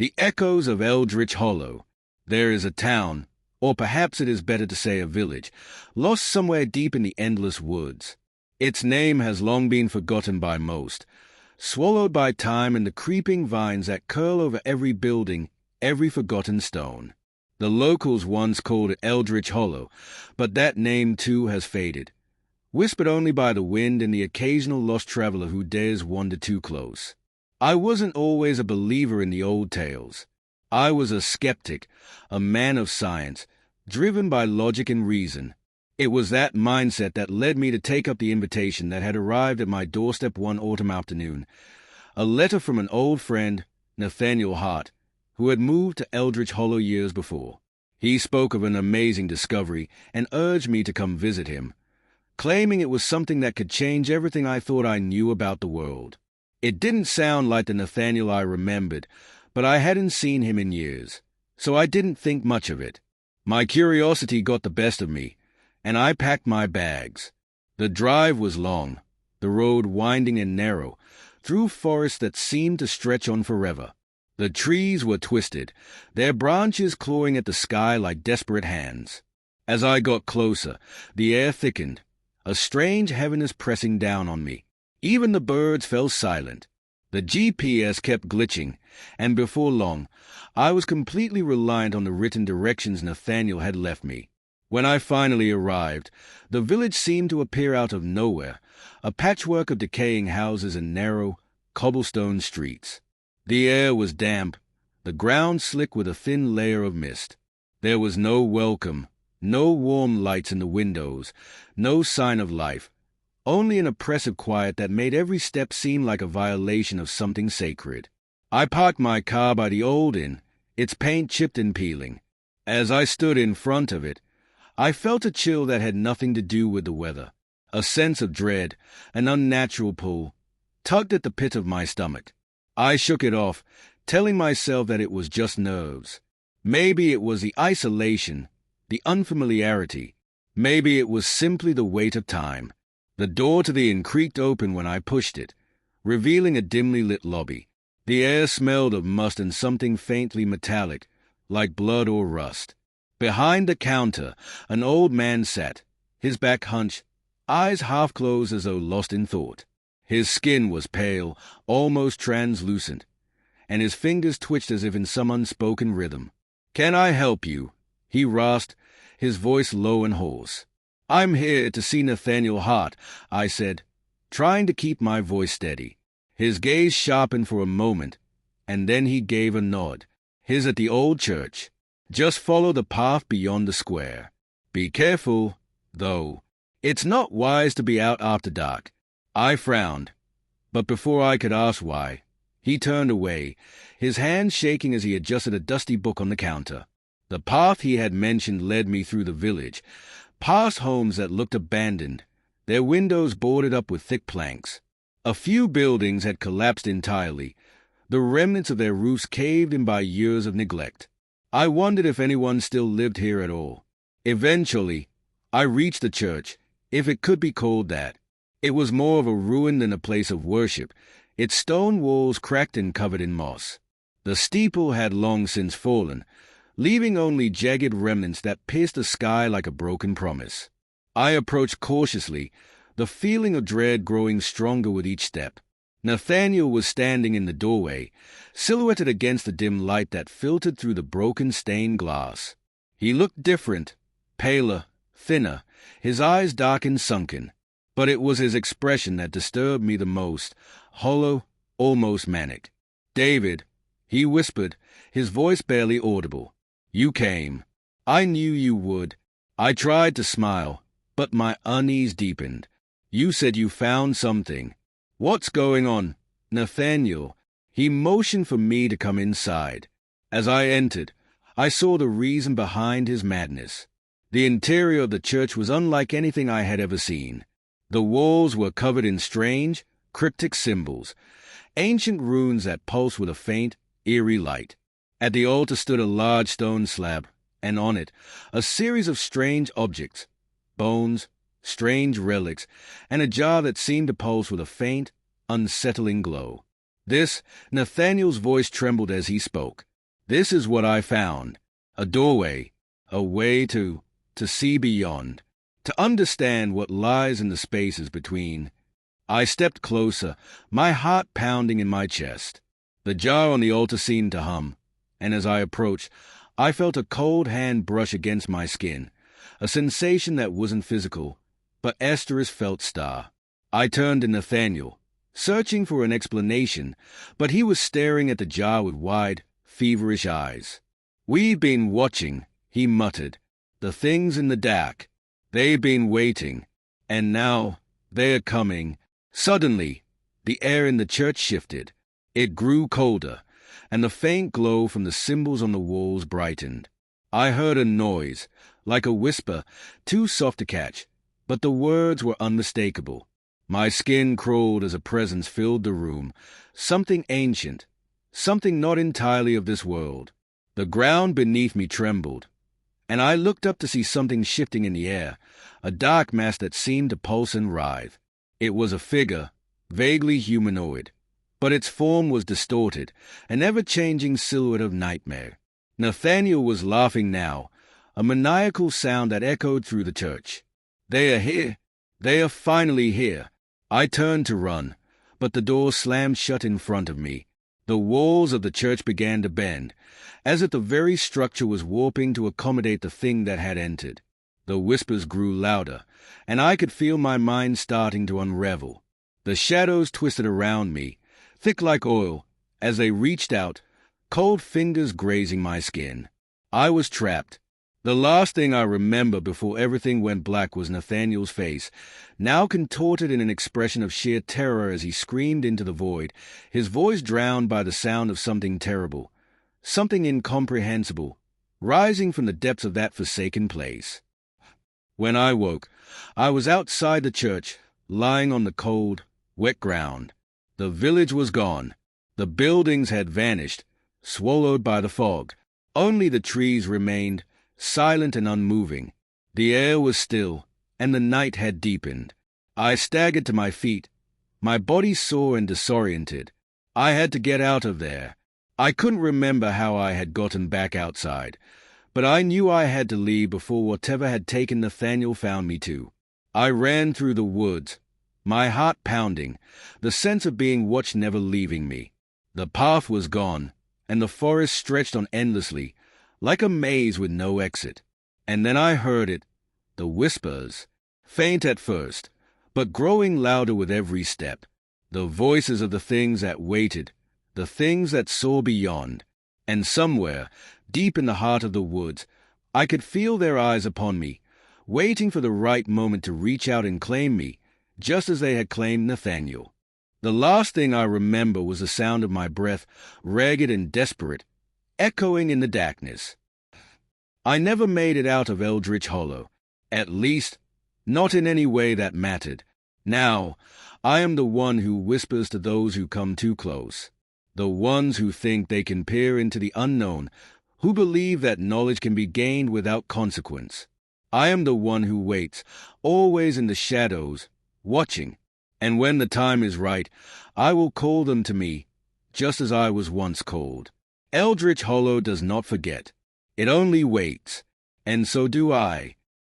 The echoes of Eldritch Hollow. There is a town, or perhaps it is better to say a village, lost somewhere deep in the endless woods. Its name has long been forgotten by most, swallowed by time and the creeping vines that curl over every building, every forgotten stone. The locals once called it Eldritch Hollow, but that name too has faded, whispered only by the wind and the occasional lost traveler who dares wander too close. I wasn't always a believer in the old tales. I was a skeptic, a man of science, driven by logic and reason. It was that mindset that led me to take up the invitation that had arrived at my doorstep one autumn afternoon, a letter from an old friend, Nathaniel Hart, who had moved to Eldritch Hollow years before. He spoke of an amazing discovery and urged me to come visit him, claiming it was something that could change everything I thought I knew about the world. It didn't sound like the Nathaniel I remembered, but I hadn't seen him in years, so I didn't think much of it. My curiosity got the best of me, and I packed my bags. The drive was long, the road winding and narrow, through forests that seemed to stretch on forever. The trees were twisted, their branches clawing at the sky like desperate hands. As I got closer, the air thickened, a strange heaviness pressing down on me. Even the birds fell silent. The GPS kept glitching, and before long, I was completely reliant on the written directions Nathaniel had left me. When I finally arrived, the village seemed to appear out of nowhere, a patchwork of decaying houses and narrow, cobblestone streets. The air was damp, the ground slick with a thin layer of mist. There was no welcome, no warm lights in the windows, no sign of life. Only an oppressive quiet that made every step seem like a violation of something sacred. I parked my car by the old inn, its paint chipped and peeling. As I stood in front of it, I felt a chill that had nothing to do with the weather, a sense of dread, an unnatural pull, tugged at the pit of my stomach. I shook it off, telling myself that it was just nerves. Maybe it was the isolation, the unfamiliarity. Maybe it was simply the weight of time. The door to the inn creaked open when I pushed it, revealing a dimly lit lobby. The air smelled of must and something faintly metallic, like blood or rust. Behind the counter, an old man sat, his back hunched, eyes half closed as though lost in thought. His skin was pale, almost translucent, and his fingers twitched as if in some unspoken rhythm. "Can I help you?" he rasped, his voice low and hoarse. "I'm here to see Nathaniel Hart," I said, trying to keep my voice steady. His gaze sharpened for a moment, and then he gave a nod. "He's at the old church. Just follow the path beyond the square. Be careful, though. It's not wise to be out after dark." I frowned, but before I could ask why, he turned away, his hand shaking as he adjusted a dusty book on the counter. The path he had mentioned led me through the village, past homes that looked abandoned, their windows boarded up with thick planks. A few buildings had collapsed entirely, the remnants of their roofs caved in by years of neglect. I wondered if anyone still lived here at all. Eventually, I reached the church, if it could be called that. It was more of a ruin than a place of worship, its stone walls cracked and covered in moss. The steeple had long since fallen, leaving only jagged remnants that pierced the sky like a broken promise. I approached cautiously, the feeling of dread growing stronger with each step. Nathaniel was standing in the doorway, silhouetted against the dim light that filtered through the broken stained glass. He looked different, paler, thinner, his eyes dark and sunken. But it was his expression that disturbed me the most, hollow, almost manic. "David," he whispered, his voice barely audible. "You came. I knew you would." I tried to smile, but my unease deepened. "You said you found something. What's going on?" "Nathaniel." He motioned for me to come inside. As I entered, I saw the reason behind his madness. The interior of the church was unlike anything I had ever seen. The walls were covered in strange, cryptic symbols, ancient runes that pulsed with a faint, eerie light. At the altar stood a large stone slab, and on it, a series of strange objects, bones, strange relics, and a jar that seemed to pulse with a faint, unsettling glow. Nathaniel's voice trembled as he spoke. This is what I found. A doorway, a way to see beyond, to understand what lies in the spaces between. I stepped closer, my heart pounding in my chest. The jar on the altar seemed to hum, and as I approached, I felt a cold hand brush against my skin, a sensation that wasn't physical, but Esther's felt star. I turned to Nathaniel, searching for an explanation, but he was staring at the jar with wide, feverish eyes. "We've been watching," he muttered. "The things in the dark. They've been waiting, and now they're coming." Suddenly, the air in the church shifted. It grew colder, and the faint glow from the symbols on the walls brightened. I heard a noise, like a whisper, too soft to catch, but the words were unmistakable. My skin crawled as a presence filled the room, something ancient, something not entirely of this world. The ground beneath me trembled, and I looked up to see something shifting in the air, a dark mass that seemed to pulse and writhe. It was a figure, vaguely humanoid, but its form was distorted, an ever-changing silhouette of nightmare. Nathaniel was laughing now, a maniacal sound that echoed through the church. "They are here! They are finally here!" I turned to run, but the door slammed shut in front of me. The walls of the church began to bend, as if the very structure was warping to accommodate the thing that had entered. The whispers grew louder, and I could feel my mind starting to unravel. The shadows twisted around me, thick like oil, as they reached out, cold fingers grazing my skin. I was trapped. The last thing I remember before everything went black was Nathaniel's face, now contorted in an expression of sheer terror as he screamed into the void, his voice drowned by the sound of something terrible, something incomprehensible, rising from the depths of that forsaken place. When I woke, I was outside the church, lying on the cold, wet ground. The village was gone. The buildings had vanished, swallowed by the fog. Only the trees remained, silent and unmoving. The air was still, and the night had deepened. I staggered to my feet, my body sore and disoriented. I had to get out of there. I couldn't remember how I had gotten back outside, but I knew I had to leave before whatever had taken Nathaniel found me too. I ran through the woods, my heart pounding, the sense of being watched never leaving me. The path was gone, and the forest stretched on endlessly, like a maze with no exit. And then I heard it, the whispers, faint at first, but growing louder with every step, the voices of the things that waited, the things that saw beyond. And somewhere, deep in the heart of the woods, I could feel their eyes upon me, waiting for the right moment to reach out and claim me, just as they had claimed Nathaniel. The last thing I remember was the sound of my breath, ragged and desperate, echoing in the darkness. I never made it out of Eldritch Hollow, at least, not in any way that mattered. Now, I am the one who whispers to those who come too close, the ones who think they can peer into the unknown, who believe that knowledge can be gained without consequence. I am the one who waits, always in the shadows, watching, and when the time is right, I will call them to me, just as I was once called. Eldritch Hollow does not forget. It only waits, and so do I.